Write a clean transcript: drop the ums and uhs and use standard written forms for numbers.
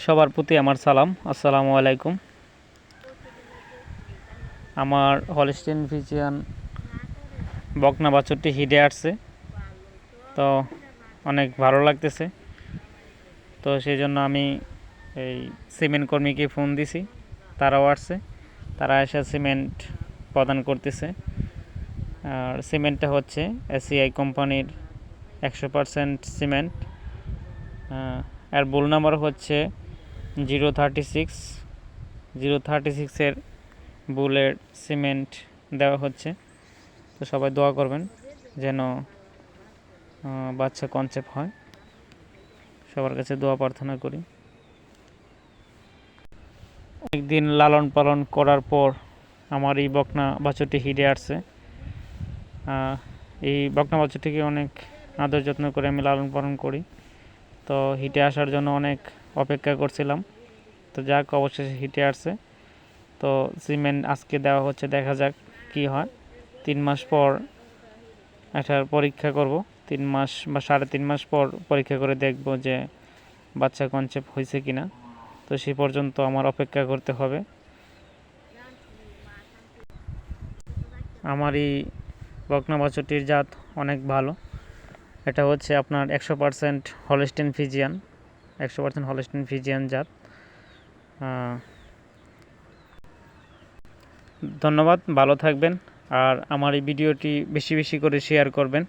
সবার প্রতি আমার সালাম। আসসালামু আলাইকুম। আমার হলস্টেইন ফ্রিজিয়ান বকনা বাছুরটি হিটে আসছে, তো অনেক ভালো লাগতেছে। তো সেই জন্য আমি এই সিমেন্ট কর্মীকে ফোন দিছি, তারাও আসছে। তারা এসে সিমেন্ট প্রদান করতেছে। আর সিমেন্টটা হচ্ছে এসিআই কোম্পানির 100% সিমেন্ট। এর বুল নাম্বার হচ্ছে 036। 036-এর বুলের সিমেন্ট দেওয়া হচ্ছে। তো সবাই দোয়া করবেন যেন বাচ্চা কনসেপ্ট হয়। সবার কাছে দোয়া প্রার্থনা করি। একদিন লালন পালন করার পর আমার এই বকনা বাছুরটি হিটে আসছে। এই বকনা বাছুরটিকে অনেক আদর যত্ন করে আমি লালন পালন করি। তো হিটে আসার জন্য অনেক অপেক্ষা করছিলাম। তো যাক, অবশেষে হিটে আসছে। তো সিমেন্ট আজকে দেওয়া হচ্ছে, দেখা যাক কি হয়। 3 মাস পর এটার পরীক্ষা করব। 3 মাস বা 3.5 মাস পর পরীক্ষা করে দেখব যে বাচ্চা কনসেপ্ট হয়েছে কিনা। তো সেই পর্যন্ত আমার অপেক্ষা করতে হবে। আমার এই বকনা বাছুরটির জাত অনেক ভালো। এটা হচ্ছে আপনার 100% হলস্টেইন ফ্রিজিয়ান। 100% হলস্টেইন ফ্রিজিয়ান জাত। ধন্যবাদ, ভালো থাকবেন। আর আমার এই ভিডিওটি বেশি বেশি করে শেয়ার করবেন।